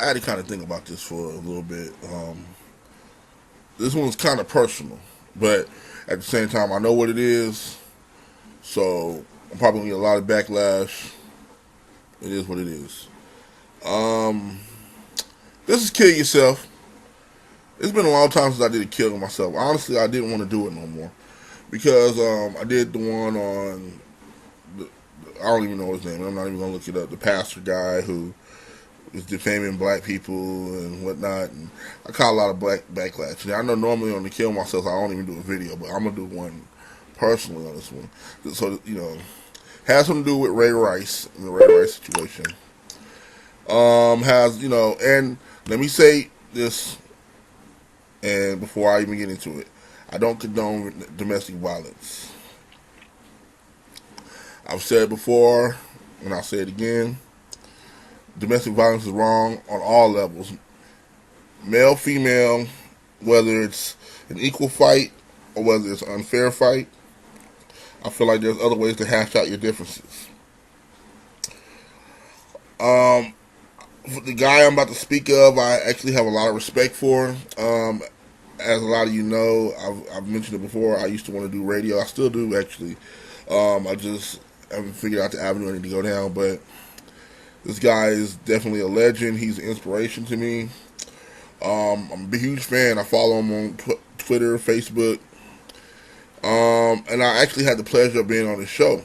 had to kind of think about this for a little bit. This one's kind of personal, but at the same time, I know what it is, so I'm probably gonna get a lot of backlash. It is what it is. Um, this is kill yourself. It's been a long time since I did a kill myself. Honestly, I didn't want to do it no more because I did the one on. I don't even know his name. I'm not even gonna look it up. The pastor guy who was defaming black people and whatnot, and I caught a lot of black backlash. Now, I know normally on the kill myself, I don't even do a video, but I'm gonna do one personally on this one. So has something to do with Ray Rice and the Ray Rice situation. Has and let me say this, and before I even get into it, I don't condone domestic violence. I've said it before, and I'll say it again. Domestic violence is wrong on all levels. Male, female, whether it's an equal fight or whether it's an unfair fight. I feel like there's other ways to hash out your differences. The guy I'm about to speak of, I actually have a lot of respect for. As a lot of you know, I've mentioned it before. I used to want to do radio. I still do, actually. I just haven't figured out the avenue I need to go down. But this guy is definitely a legend. He's an inspiration to me. I'm a huge fan. I follow him on Twitter, Facebook. And I actually had the pleasure of being on his show.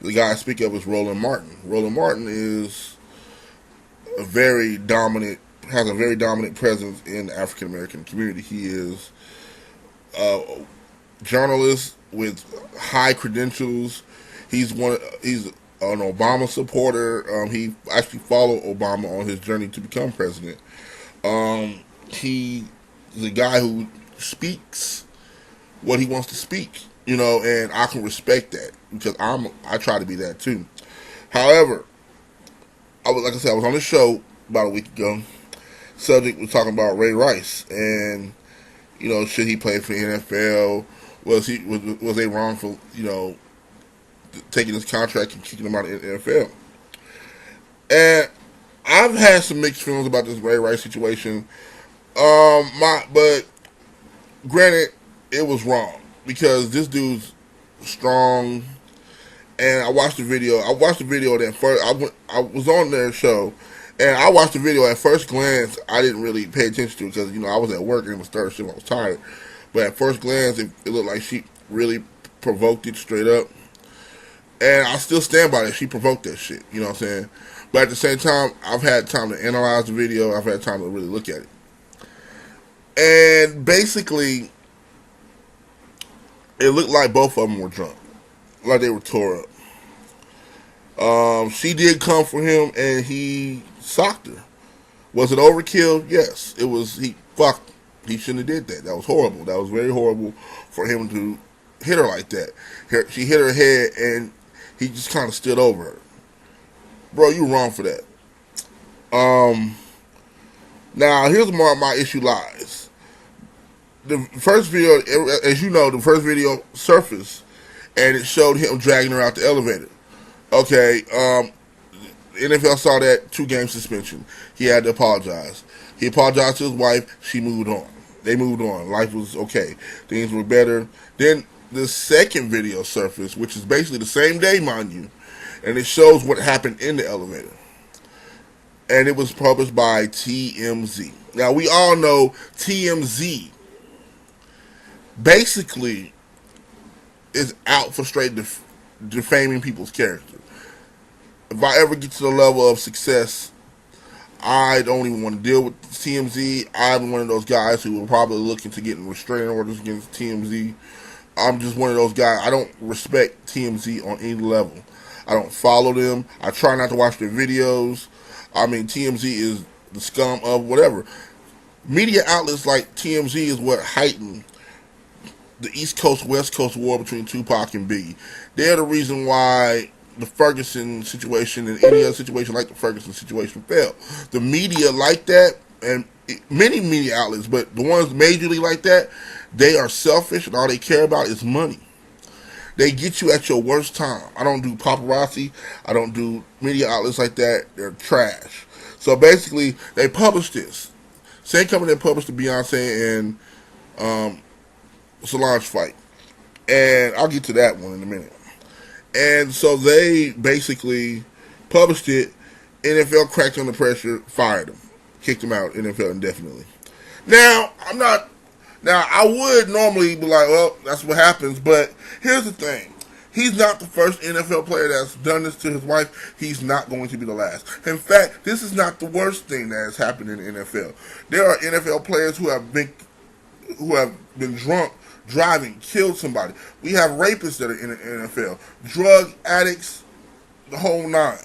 The guy I speak of is Roland Marrtin. Roland Marrtin is has a very dominant presence in the African American community. He is a journalist with high credentials. He's an Obama supporter. He actually followed Obama on his journey to become president. He's a guy who speaks what he wants to speak, and I can respect that because I try to be that too. However, I was on the show about a week ago. Subject was talking about Ray Rice and should he play for the NFL? Was they wrong for taking his contract and kicking him out of the NFL? And I've had some mixed feelings about this Ray Rice situation. But granted, it was wrong because this dude's strong. And I watched the video. That first I was on their show, and I watched the video. At first glance, I didn't really pay attention to it because I was at work and it was third shift. I was tired. But at first glance, it looked like she really provoked it straight up. And I still stand by that. She provoked that shit. You know what I'm saying? But at the same time, I've had time to analyze the video. I've had time to really look at it. And basically, it looked like both of them were drunk. Like they were tore up. She did come for him and he socked her. Was it overkill? Yes. It was. He shouldn't have did that. That was horrible. That was very horrible for him to hit her like that. She hit her head and he just kind of stood over her. Bro, you wrong for that. Now here's where my issue lies. The first video, as you know, the first video surfaced and it showed him dragging her out the elevator. Okay, NFL saw that 2-game suspension. He had to apologize. He apologized to his wife. She moved on. They moved on. Life was okay. Things were better. Then the second video surfaced, which is basically the same day, mind you, and it shows what happened in the elevator. And it was published by TMZ. Now, we all know TMZ basically is out for straight defaming people's character. If I ever get to the level of success, I don't even want to deal with TMZ. I'm one of those guys who are probably looking to get restraining orders against TMZ. I'm just one of those guys. I don't respect TMZ on any level. I don't follow them. I try not to watch their videos. I mean, TMZ is the scum of whatever. Media outlets like TMZ is what heightened the East Coast, West Coast war between Tupac and Biggie. They're the reason why the Ferguson situation and any other situation like the Ferguson situation failed. The media like that, and many media outlets, but the ones majorly like that, they are selfish and all they care about is money. They get you at your worst time. I don't do paparazzi. I don't do media outlets like that. They're trash. So basically, they published this. Same company that published the Beyonce and Solange fight. And I'll get to that one in a minute. And so they basically published it. NFL cracked under pressure, fired him, kicked him out, NFL indefinitely. Now, I'm not. Now, I would normally be like, well, that's what happens, but here's the thing. He's not the first NFL player that's done this to his wife. He's not going to be the last. In fact, this is not the worst thing that has happened in the NFL. There are NFL players who have been drunk driving, killed somebody. We have rapists that are in the NFL, drug addicts, the whole nine.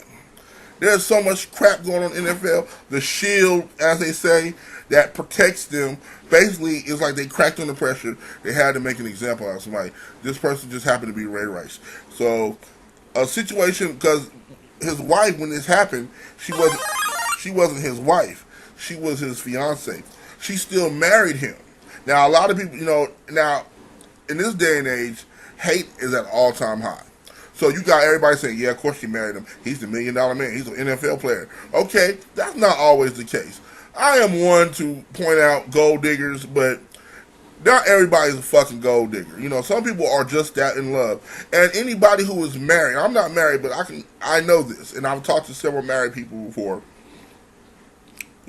There's so much crap going on in the NFL. The shield, as they say, that protects them, basically is like they cracked under pressure. They had to make an example out of somebody. This person just happened to be Ray Rice. So a situation, because his wife, when this happened, she wasn't his wife. She was his fiance. She still married him. Now a lot of people, now in this day and age, hate is at an all-time high. So you got everybody saying, yeah, of course she married him. He's the $1 million man. He's an NFL player. Okay, that's not always the case. I am one to point out gold diggers, but not everybody's a fucking gold digger. Some people are just that in love. And anybody who is married, I'm not married, but I know this, and I've talked to several married people before.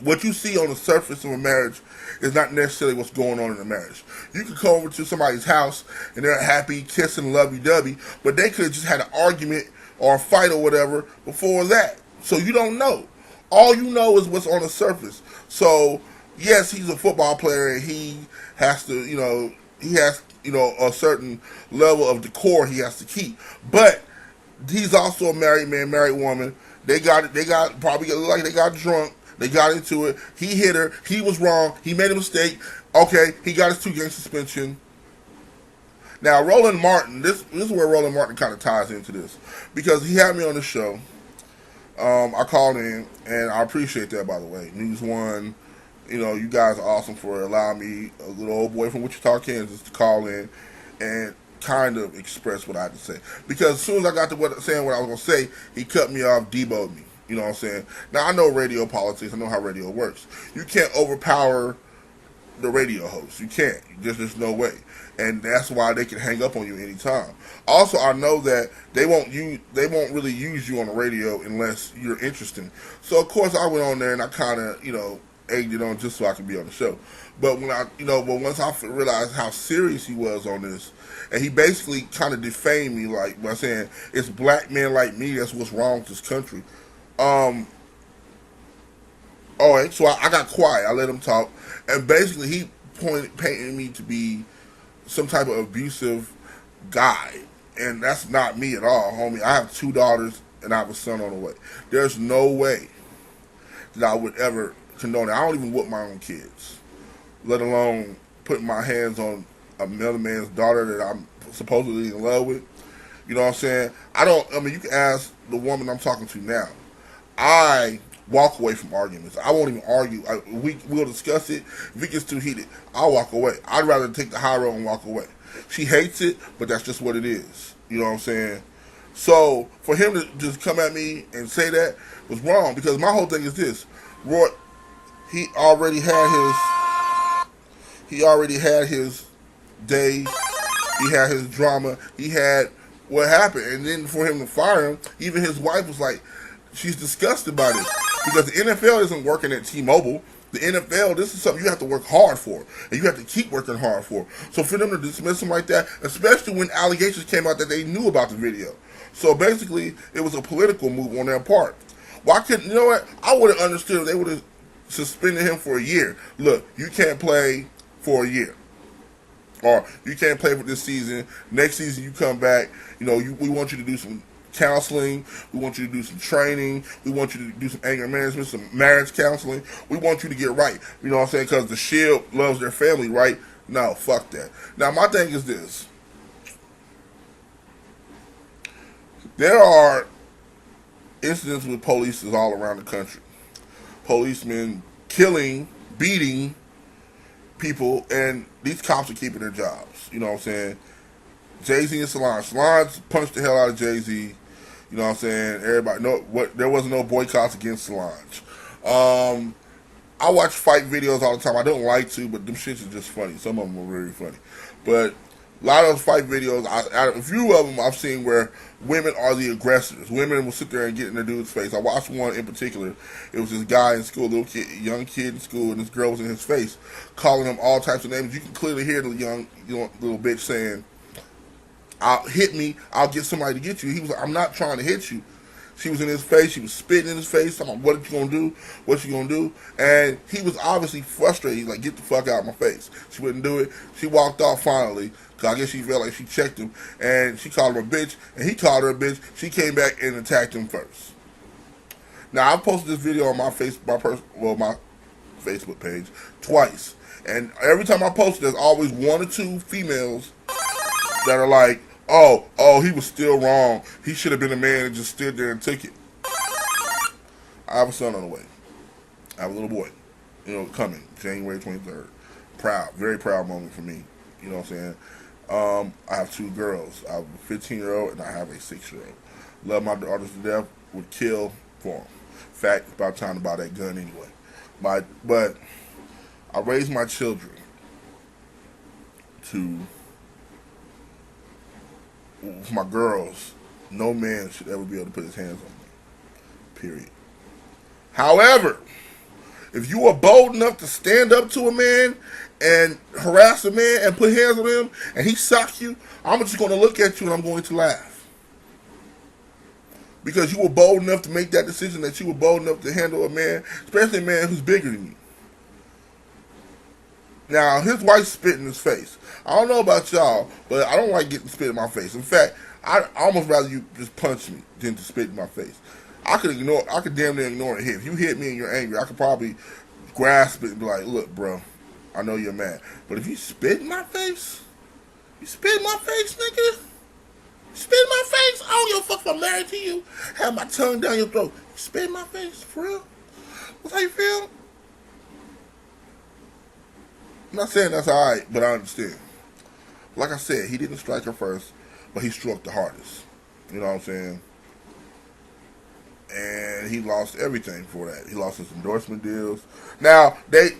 What you see on the surface of a marriage is not necessarily what's going on in a marriage. You could come over to somebody's house and they're happy, kissing, lovey-dovey, but they could have just had an argument or a fight or whatever before that. So you don't know. All you know is what's on the surface. So, yes, he's a football player and he has to, a certain level of decor he has to keep. But he's also a married man, married woman. They got probably look like they got drunk. They got into it. He hit her. He was wrong. He made a mistake. Okay, he got his 2-game suspension. Now, Roland Marrtin, this is where Roland Marrtin kind of ties into this. Because he had me on the show. I called in, and I appreciate that, by the way. News One, you guys are awesome for allowing me, a little old boy from Wichita, Kansas, to call in and kind of express what I had to say. Because as soon as I got to saying what I was going to say, he cut me off, deboed me. You know what I'm saying? Now, I know radio politics. I know how radio works. You can't overpower the radio host. You can't. There's no way. And that's why they can hang up on you anytime. Also, I know that they won't really use you on the radio unless you're interesting. So, of course, I went on there and I kind of, egged it on just so I could be on the show. But when once I realized how serious he was on this, and he basically kind of defamed me, like, by saying, it's black men like me that's what's wrong with this country. Alright, so I got quiet. I let him talk, and basically he painted me to be some type of abusive guy, and that's not me at all, homie. I have 2 daughters and I have a son on the way. There's no way that I would ever condone it. I don't even whoop my own kids, let alone putting my hands on another man's daughter that I'm supposedly in love with. You know what I'm saying? You can ask the woman I'm talking to now. I walk away from arguments. I won't even argue. We'll discuss it. If it gets too heated, I'll walk away. I'd rather take the high road and walk away. She hates it, but that's just what it is. You know what I'm saying? So, for him to just come at me and say that was wrong, because my whole thing is this. Roy, he already had his day. He had his drama. He had what happened. And then for him to fire him, even his wife was like, she's disgusted by this, because the NFL isn't working at T-Mobile. The NFL, this is something you have to work hard for, and you have to keep working hard for. So for them to dismiss him like that, especially when allegations came out that they knew about the video. So basically, it was a political move on their part. Why couldn't, you know what? I would have understood if they would have suspended him for a year. Look, you can't play for a year. Or you can't play for this season. Next season you come back. We want you to do some counseling. We want you to do some training. We want you to do some anger management, some marriage counseling. We want you to get right. You know what I'm saying? Because the Shield loves their family, right? No, fuck that. Now, my thing is this. There are incidents with police all around the country. Policemen killing, beating people, and these cops are keeping their jobs. You know what I'm saying? Jay-Z and Solange. Solange punched the hell out of Jay-Z. You know what I'm saying? Everybody, there wasn't no boycotts against Solange. Um, I watch fight videos all the time. I don't like to, but them shits are just funny. Some of them are very funny. But a lot of those fight videos, a few of them I've seen where women are the aggressors. Women will sit there and get in the dude's face. I watched one in particular. It was this guy in school, young kid in school, and this girl was in his face, calling him all types of names. You can clearly hear the young little bitch saying, hit me, I'll get somebody to get you. He was like, I'm not trying to hit you. She was in his face. She was spitting in his face. Talking about, what are you going to do? What you going to do? And he was obviously frustrated. He's like, get the fuck out of my face. She wouldn't do it. She walked off finally, because I guess she felt like she checked him. And she called him a bitch, and he called her a bitch. She came back and attacked him first. Now, I posted this video on my my Facebook page twice. And every time I post it, there's always one or two females that are like, oh, he was still wrong. He should have been a man and just stood there and took it. I have a son on the way. I have a little boy, coming January 23rd. Proud, very proud moment for me. You know what I'm saying? I have two girls. I have a 15-year-old and I have a 6-year-old. Love my daughters to death. Would kill for them. In fact, it's about time to buy that gun anyway. But I raised my children to, with my girls, no man should ever be able to put his hands on me. Period. However, if you are bold enough to stand up to a man and harass a man and put hands on him and he sock you, I'm just going to look at you and I'm going to laugh. Because you were bold enough to make that decision, that you were bold enough to handle a man, especially a man who's bigger than you. Now, his wife spit in his face. I don't know about y'all, but I don't like getting spit in my face. In fact, I almost rather you just punch me than to spit in my face. I could damn near ignore it. If you hit me and you're angry, I could probably grasp it and be like, look, bro, I know you're mad. But if you spit in my face, nigga. You spit in my face? I don't give a fuck if I'm married to you. Have my tongue down your throat. You spit in my face? For real? That's how you feel? I'm not saying that's alright, but I understand. Like I said, he didn't strike her first, but he struck the hardest. You know what I'm saying? And he lost everything for that. He lost his endorsement deals. Now, they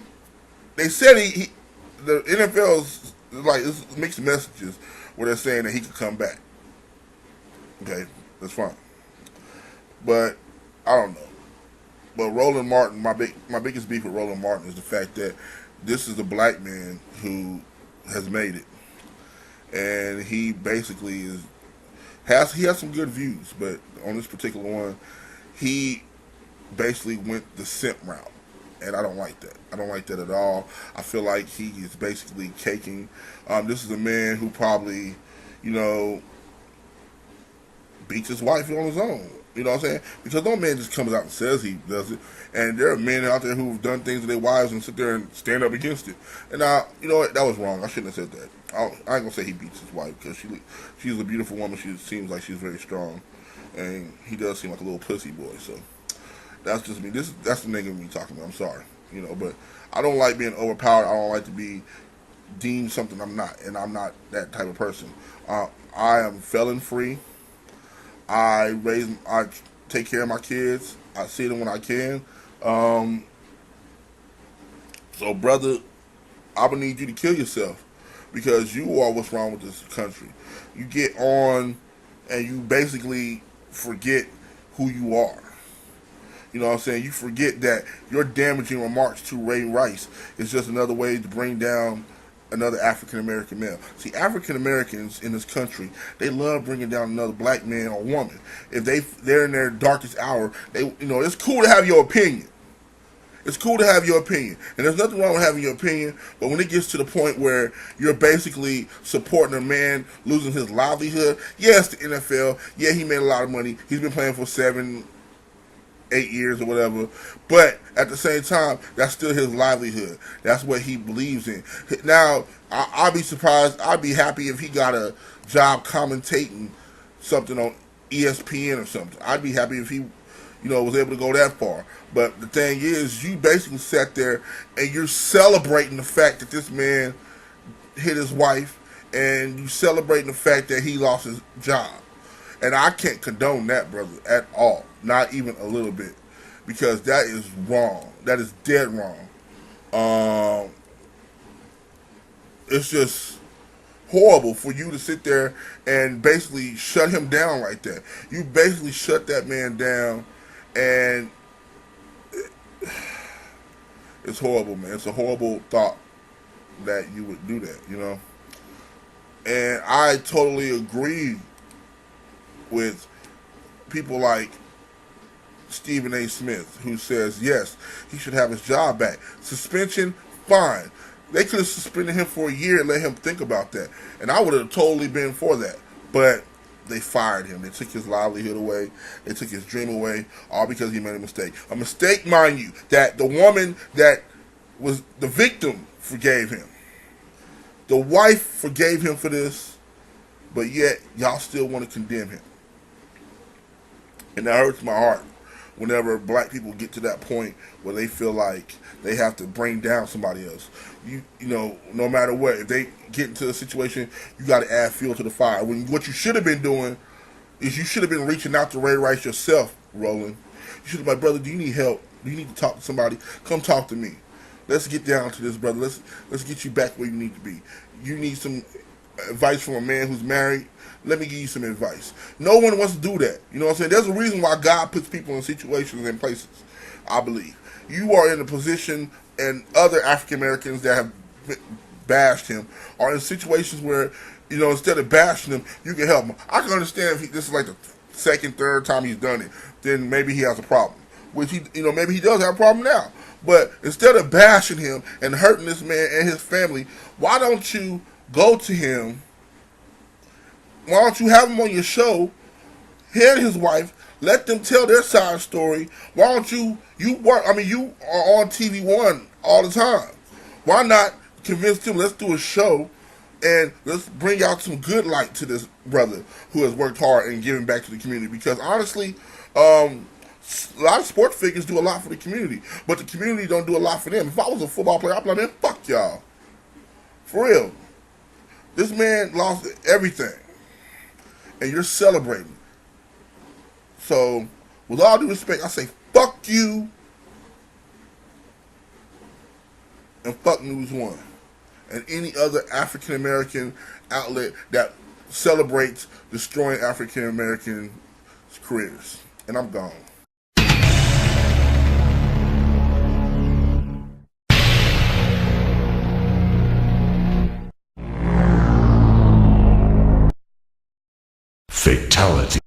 said the NFL's like, it's mixed messages where they're saying that he could come back. Okay, that's fine. But I don't know. But Roland Marrtin, my biggest beef with Roland Marrtin is the fact that this is a black man who has made it, and he basically has some good views, but on this particular one, he basically went the simp route, and I don't like that. I don't like that at all. I feel like he is basically caking. This is a man who probably, beats his wife on his own. You know what I'm saying? Because no man just comes out and says he does it. And there are men out there who've done things to their wives and sit there and stand up against it. And you know what? That was wrong. I shouldn't have said that. I ain't going to say he beats his wife, because she's a beautiful woman. She seems like she's very strong. And he does seem like a little pussy boy. So that's just me. That's the nigga me talking about. I'm sorry. But I don't like being overpowered. I don't like to be deemed something I'm not. And I'm not that type of person. I am felon free. I take care of my kids. I see them when I can. So, brother, I would need you to kill yourself, because you are what's wrong with this country. You get on and you basically forget who you are. You know what I'm saying? You forget that your damaging remarks to Ray Rice is just another way to bring down another African American male. See, African Americans in this country, they love bringing down another black man or woman. If they're in their darkest hour, it's cool to have your opinion. It's cool to have your opinion, and there's nothing wrong with having your opinion. But when it gets to the point where you're basically supporting a man losing his livelihood, yes, the NFL, yeah, he made a lot of money. He's been playing for 7-8 years or whatever, but at the same time, that's still his livelihood. That's what he believes in. Now, I'd be surprised. I'd be happy if he got a job commentating something on ESPN or something. I'd be happy if he, was able to go that far. But the thing is, you basically sat there and you're celebrating the fact that this man hit his wife, and you celebrating the fact that he lost his job. And I can't condone that, brother, at all. Not even a little bit. because that is wrong. That is dead wrong. It's just horrible for you to sit there and basically shut him down like that. You basically shut that man down, and it's horrible, man. It's a horrible thought that you would do that, you know. And I totally agree with people like Stephen A. Smith, who says, yes, he should have his job back. Suspension, fine. They could have suspended him for a year and let him think about that. And I would have totally been for that. But they fired him. They took his livelihood away. They took his dream away, all because he made a mistake. A mistake, mind you, that the woman that was the victim forgave him. The wife forgave him for this, but yet y'all still want to condemn him. And that hurts my heart whenever black people get to that point where they feel like they have to bring down somebody else. You know, no matter what, if they get into a situation, you got to add fuel to the fire. When what you should have been doing is you should have been reaching out to Ray Rice yourself, Roland. You should have been like, brother, do you need help? Do you need to talk to somebody? Come talk to me. Let's get down to this, brother. Let's get you back where you need to be. You need some advice from a man who's married. Let me give you some advice. No one wants to do that. You know what I'm saying? There's a reason why God puts people in situations and places, I believe. You are in a position, and other African Americans that have bashed him are in situations where, you know, instead of bashing him, you can help him. I can understand if this is like the second, third time he's done it, then maybe he has a problem. Which he, you know, maybe he does have a problem now. But instead of bashing him and hurting this man and his family, why don't you go to him? Why don't you have him on your show, him and his wife, let them tell their side of the story? Why don't you work, I mean, you are on TV One all the time. Why not convince them, let's do a show and let's bring out some good light to this brother who has worked hard and given back to the community? Because honestly, a lot of sports figures do a lot for the community, but the community don't do a lot for them. If I was a football player, I'd be like, man, fuck y'all. For real. This man lost everything, and you're celebrating. So, with all due respect, I say fuck you and fuck News One and any other African American outlet that celebrates destroying African American careers. And I'm gone. Fatality.